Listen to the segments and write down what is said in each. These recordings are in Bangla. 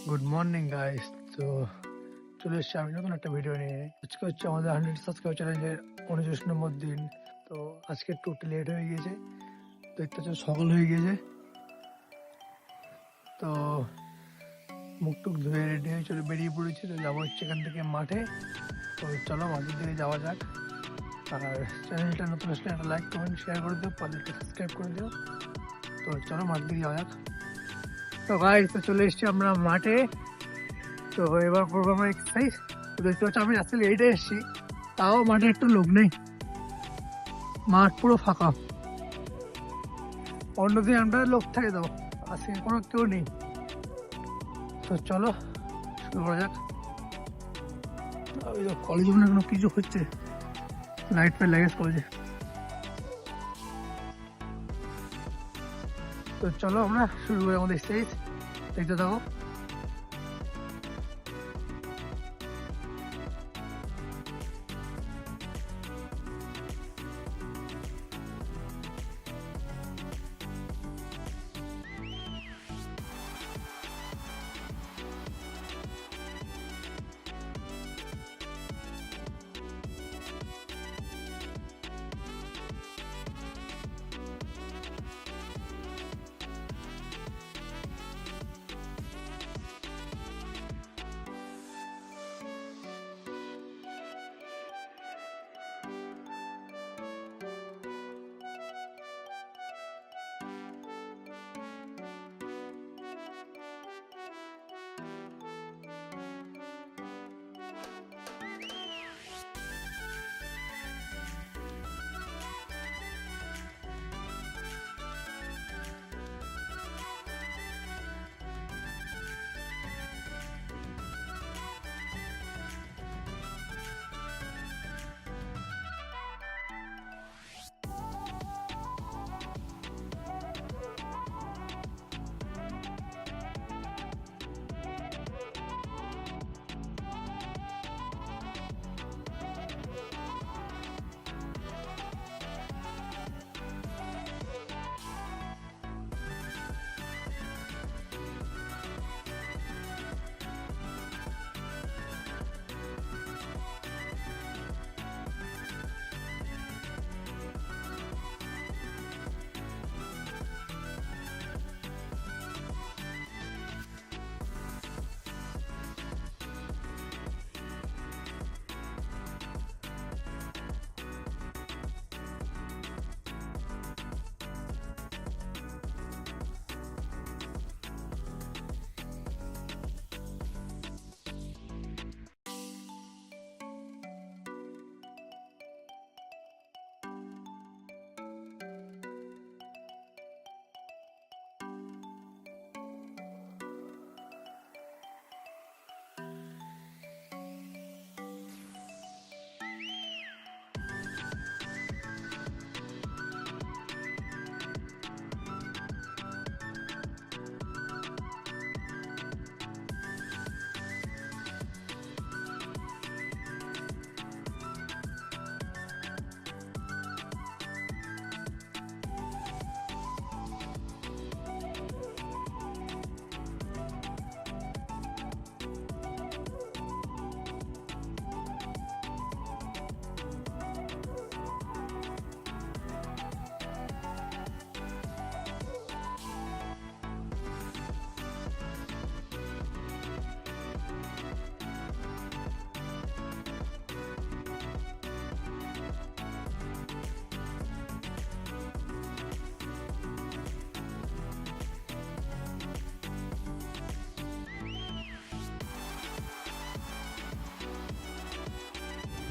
Good morning guys. তো চলে এসছি আমি নতুন একটা ভিডিও নিয়ে। আজকে হচ্ছে আমাদের 100 সাবস্ক্রাইব চ্যালেঞ্জের 29 নম্বর দিন। তো আজকে একটু লেট হয়ে গিয়েছে, দেখতে হচ্ছে সকাল হয়ে গিয়েছে। তো মুখ টুক ধুয়ে রেডি হয়ে চলে বেরিয়ে পড়েছি। তো যাবো হচ্ছে এখান থেকে মাঠে। তো চলো মাঠের দিকে যাওয়া যাক। আর চ্যানেলটা নতুন আসলে একটা লাইক কমেন্ট শেয়ার করে দিও, পারলে একটা সাবস্ক্রাইব করে দিও। তো চলো মাঠের দিকে যাওয়া যাক। তো গাইস তো চলে এসছি আমরা মাঠে। তো এবার করবো আমরা এক্সারসাইজ। তো দেখতে পাচ্ছি আমি আসলে এইটা এসেছি, তাও মাঠে একটু লোক নেই, মাঠ পুরো ফাঁকা। অন্যদিন আমরা লোক থাকে, তো আজকে কোনো কেউ নেই। তো চলো শুরু করা যাক। ওই কলেজে মনে কোনো কিছু হচ্ছে, লাইট ফাইট লাগে কলেজে। তো চলো আমরা শুরু করি আমাদের এক্সারসাইজ, দেখতে থাকো।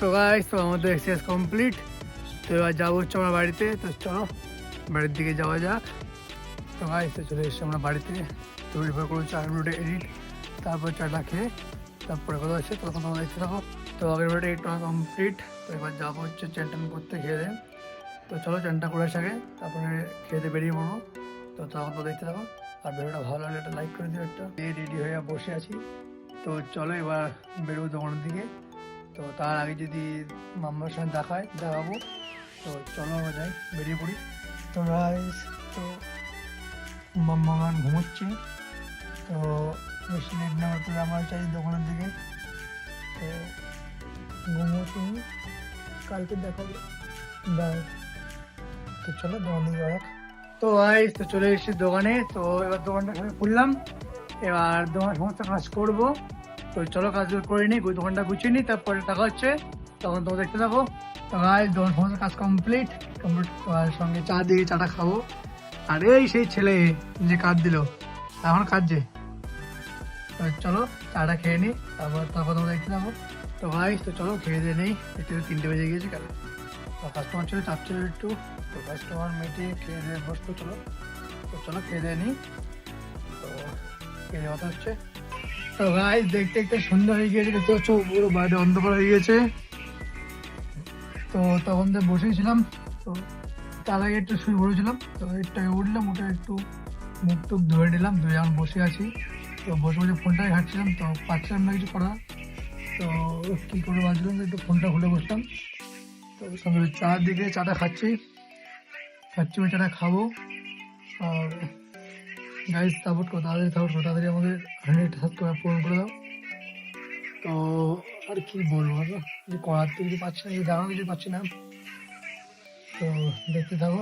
তো গাইস তো আমাদের এক্সারসাইজ কমপ্লিট। তো এবার যাবো হচ্ছে আমরা বাড়িতে। তো চলো বাড়ির দিকে যাওয়া যাক। তো গাইস তো চলে এসছি আমরা বাড়িতে। তো এবার কোনো 4 মিনিটে এডিট, তারপর চাটা খেয়ে তারপরে কথা হচ্ছে, তখন তোমরা দেখতে থাকো। তো আগের বাড়িতে এডিট কমপ্লিট। তো এবার যাবো হচ্ছে চ্যান ট্যান করতে, খেয়ে দেন। তো চলো চ্যানটা করে আগে, তারপরে খেতে বেরিয়ে পড়বো। তো তখন তো দেখতে থাকো। আর ভিডিওটা ভালো লাগলে একটা লাইক করে দিও। একটা রেডি হয়ে বসে আছি। তো চলো এবার বেরোবো দোকানের দিকে। তো তার আগে যদি মাম্মার সঙ্গে দেখাবো। তো চলো আমরা যাই, বেরিয়ে পড়ি। তো গাইস তো মাম্মা ঘুমোচ্ছে। তো বেশি লেট না হতে আমার চাই দোকানের দিকে। তো ঘুমো তুমি, কালকে দেখাবো। বাই। তো চলো দোকান দিকে যাওয়া যাক। তো ভাই তো চলে এসেছি দোকানে। তো এবার দোকানটা খুললাম, এবার দোকান সমস্ত কাজ করবো। তো চলো কাজগুলো করে নিই, দোকানটা গুছিয়ে নিই, তারপরে টাকা হচ্ছে তখন তোমরা দেখতে থাকো। তো ভাই দোকান সমস্ত কাজ কমপ্লিট। সঙ্গে চা দিয়ে চাটা খাবো। আর এই সেই ছেলে যে কাজ দিল এখন কাজে। তো চলো চাটা খেয়ে নিই, তারপর তোমরা দেখতে থাকো। তো ভাই তো চলো খেয়ে দিয়ে নেই, একটু 3টে বেজে গিয়েছে কেন। তো কাস্টমার ছিল, চাপ ছিল একটু। তো কাস্টমার মেটে খেয়ে দিয়ে বসতো। চলো তো চলো খেয়ে দিয়ে নিই। তো খেয়ে কথা হচ্ছে। তো ভাই দেখতে দেখতে সন্ধ্যা হয়ে গিয়েছে, দেখতে পাচ্ছ পুরো বাইরে অন্ধকার হয়ে গেছে। তো তখন তো বসেছিলাম, তো তার আগে একটু শুয়ে পড়েছিলাম। তো একটু আগে উঠলাম, উঠে একটু মুখ টুক ধুয়ে নিলাম, ধুয়ে এখন বসে আছি। তো বসে বসে ফোনটাই ঘাঁটছিলাম, তো পাচ্ছিলাম না কিছু করা। তো কী করে বাজলাম, একটু ফোনটা খুলে বসলাম। তো সঙ্গে চা দিকে চাটা খাচ্ছি, চাটা খাবো। আর গাইজ সাপোর্ট করো, তাড়াতাড়ি আমাদের 100 সাবস্ক্রাইবার পূরণ করে দাও। তো আর কি বলবো, যে করার তো কিছু পাচ্ছি না, দেখানো কিছু পাচ্ছি না। তো দেখতে থাকো,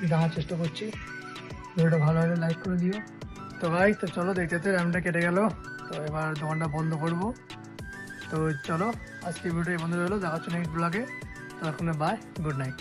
দেখার চেষ্টা করছি। ভিডিওটা ভালো হলে লাইক করে দিও। তো ভাই তো চলো দেখতে র্যামটা কেটে গেল। তো এবার দোকানটা বন্ধ করব। তো চলো আজকে ভিডিও বন্ধ হলো, দেখা হচ্ছে নেক্সট ব্লগে। তো এখন বাই, গুড নাইট।